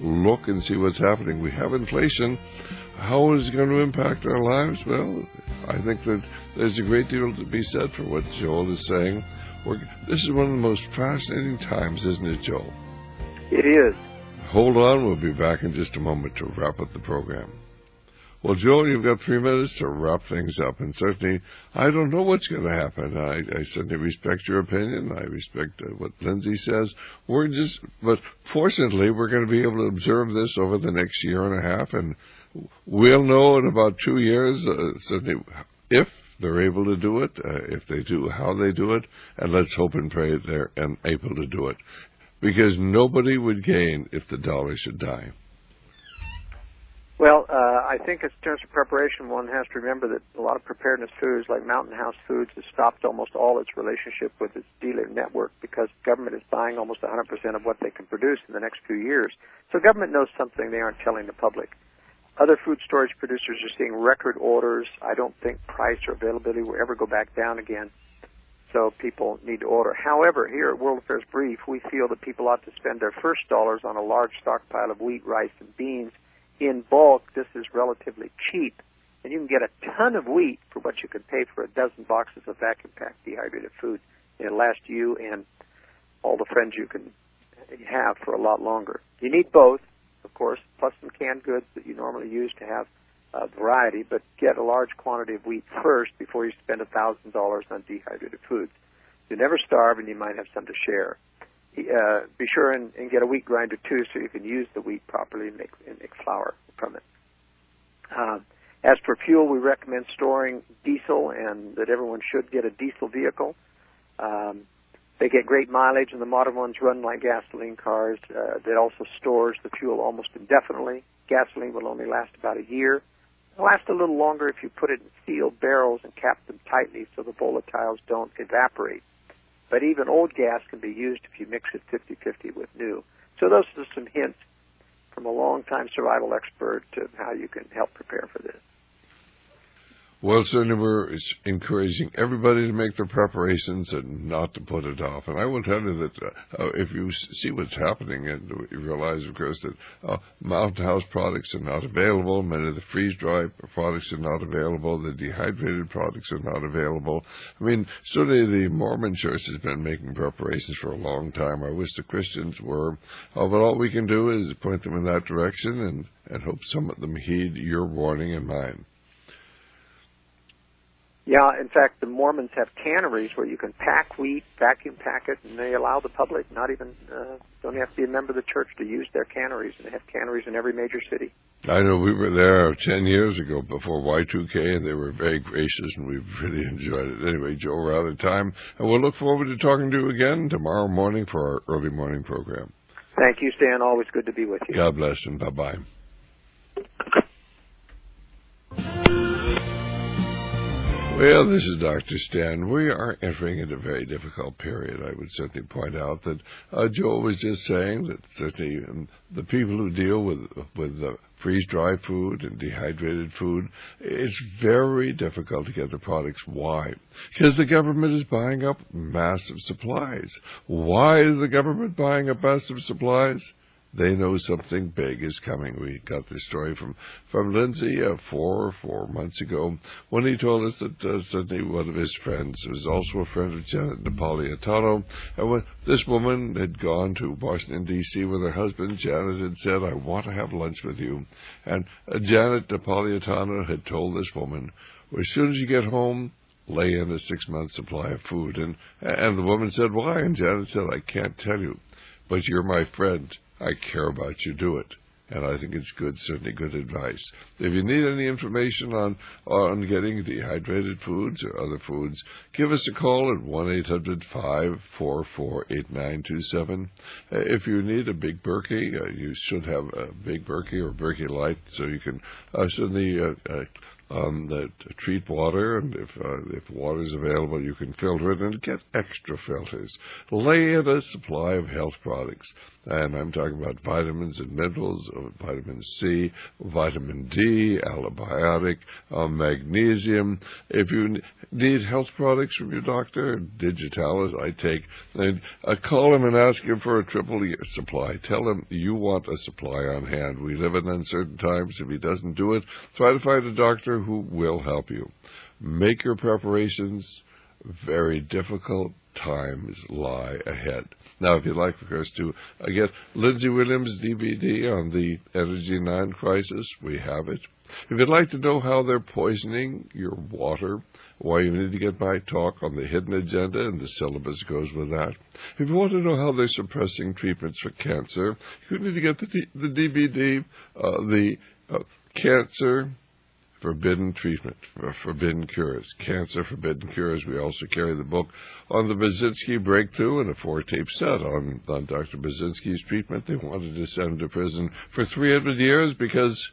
look and see what's happening. We have inflation. How is it going to impact our lives? Well, I think that there's a great deal to be said for what Joel is saying. This is one of the most fascinating times, isn't it, Joel? It is. Hold on, we'll be back in just a moment to wrap up the program. Well, Joel, you've got 3 minutes to wrap things up, and certainly I don't know what's going to happen. I certainly respect your opinion. I respect what Lindsay says. But fortunately, we're going to be able to observe this over the next year and a half, and we'll know in about 2 years, certainly, if they're able to do it, if they do, how they do it, and let's hope and pray they're able to do it. Because nobody would gain if the dollar should die. Well, I think in terms of preparation, one has to remember that a lot of preparedness foods, like Mountain House Foods, has stopped almost all its relationship with its dealer network because government is buying almost 100% of what they can produce in the next few years. So government knows something they aren't telling the public. Other food storage producers are seeing record orders. I don't think price or availability will ever go back down again. So people need to order. However, here at World Affairs Brief, we feel that people ought to spend their first dollars on a large stockpile of wheat, rice, and beans in bulk. This is relatively cheap, and you can get a ton of wheat for what you could pay for a dozen boxes of vacuum-packed dehydrated food. It'll last you and all the friends you can have for a lot longer. You need both, of course, plus some canned goods that you normally use to have variety, but get a large quantity of wheat first before you spend $1,000 on dehydrated foods. You never starve, and you might have some to share. Be sure and get a wheat grinder too, so you can use the wheat properly and make flour from it. As for fuel, we recommend storing diesel, and that everyone should get a diesel vehicle. They get great mileage, and the modern ones run like gasoline cars. That also stores the fuel almost indefinitely. Gasoline will only last about a year. It'll last a little longer if you put it in sealed barrels and cap them tightly so the volatiles don't evaporate. But even old gas can be used if you mix it 50-50 with new. So those are some hints from a long-time survival expert to how you can help prepare for this. Well, certainly we're encouraging everybody to make their preparations and not to put it off. And I will tell you that if you see what's happening, and you realize, of course, that Mountain House products are not available, many of the freeze-dried products are not available, the dehydrated products are not available. I mean, certainly the Mormon Church has been making preparations for a long time. I wish the Christians were. But all we can do is point them in that direction and hope some of them heed your warning and mine. Yeah, in fact, the Mormons have canneries where you can pack wheat, vacuum pack it, and they allow the public, don't have to be a member of the church to use their canneries, and they have canneries in every major city. I know we were there 10 years ago before Y2K, and they were very gracious, and we really enjoyed it. Anyway, Joe, we're out of time, and we'll look forward to talking to you again tomorrow morning for our early morning program. Thank you, Stan. Always good to be with you. God bless, and bye-bye. Well, this is Dr. Stan. We are entering into a very difficult period. I would certainly point out that Joe was just saying that certainly the people who deal with the freeze-dried food and dehydrated food, it's very difficult to get the products. Why? Because the government is buying up massive supplies. Why is the government buying up massive supplies? They know something big is coming. We got this story from Lindsay 4 months ago when he told us that suddenly one of his friends was also a friend of Janet Napolitano. And when this woman had gone to Washington, D.C. with her husband, Janet had said, "I want to have lunch with you." And Janet Napolitano had told this woman, well, as soon as you get home, lay in a 6-month supply of food. And the woman said, "Why?" And Janet said, "I can't tell you, but you're my friend. I care about you, do it." And I think it's good, certainly good advice. If you need any information on getting dehydrated foods or other foods, give us a call at 1-800-544-8927. If you need a Big Berkey, you should have a Big Berkey or Berkey Light, so you can certainly that treat water, and if water is available, you can filter it and get extra filters. Lay in a supply of health products, and I'm talking about vitamins and minerals, vitamin C, vitamin D, allobiotic, magnesium. If you need health products from your doctor, Digitalis, I take, and call him and ask him for a triple supply. Tell him you want a supply on hand. We live in uncertain times. If he doesn't do it, try to find a doctor who will help you. Make your preparations. Very difficult times lie ahead. Now, if you'd like, of course, to get Lindsay Williams' DVD on the Energy 9 crisis, we have it. If you'd like to know how they're poisoning your water, why you need to get my talk on the hidden agenda, and the syllabus goes with that. If you want to know how they're suppressing treatments for cancer, you need to get the DVD, the Cancer Forbidden Treatment, Forbidden Cures, Cancer Forbidden Cures. We also carry the book on the Basinski breakthrough and a 4-tape set on Dr. Basinski's treatment. They wanted to send him to prison for 300 years because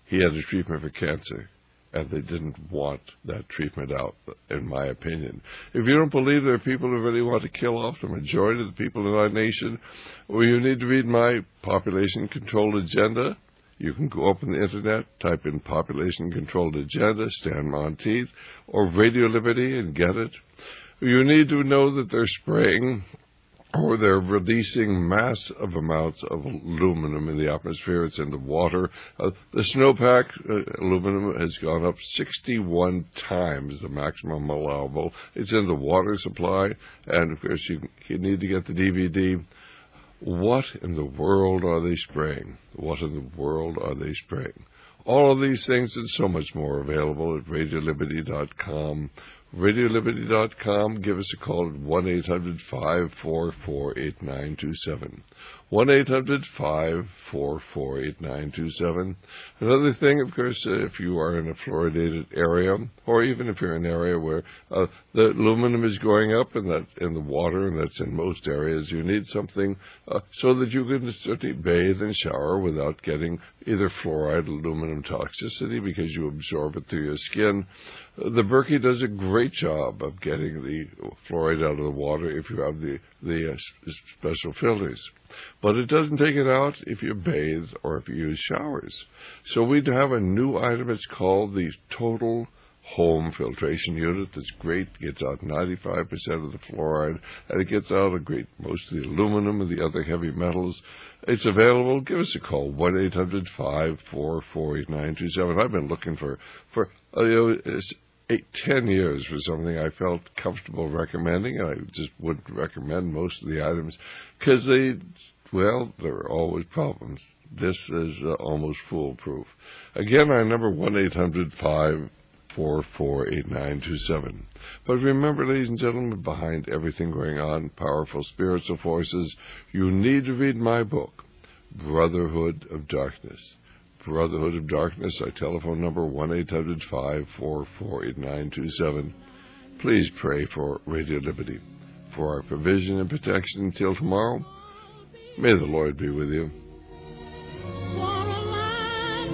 he had a treatment for cancer, and they didn't want that treatment out, in my opinion. If you don't believe there are people who really want to kill off the majority of the people in our nation, well, you need to read my Population Control Agenda. You can go up on the internet, type in Population Controlled Agenda, Stan Monteith, or Radio Liberty and get it. You need to know that they're spraying or they're releasing massive amounts of aluminum in the atmosphere. It's in the water. The snowpack aluminum has gone up 61 times the maximum allowable. It's in the water supply, and of course you need to get the DVD. What in the world are they spraying? What in the world are they spraying? All of these things and so much more available at RadioLiberty.com. RadioLiberty.com. Give us a call at 1-800-544-8927. 1-800-544-8927. Another thing, of course, if you are in a fluoridated area, or even if you're in an area where the aluminum is going up in the water, and that's in most areas, you need something so that you can certainly bathe and shower without getting either fluoride or aluminum toxicity because you absorb it through your skin. The Berkey does a great job of getting the fluoride out of the water if you have the special filters. But it doesn't take it out if you bathe or if you use showers. So we have a new item. It's called the Total Home Filtration Unit. That's great. It gets out 95% of the fluoride, and it gets out most of the aluminum and the other heavy metals. It's available. Give us a call, 1-800-544-8927. I've been looking for 10 years for something I felt comfortable recommending, and I just wouldn't recommend most of the items because there are always problems. This is almost foolproof. Again, our number, 1-800-544-8927. But remember, ladies and gentlemen, behind everything going on, powerful spiritual forces, you need to read my book, Brotherhood of Darkness. Brotherhood of Darkness, our telephone number, 1-800-544-8927. Please pray for Radio Liberty, for our provision and protection until tomorrow. May the Lord be with you. For a life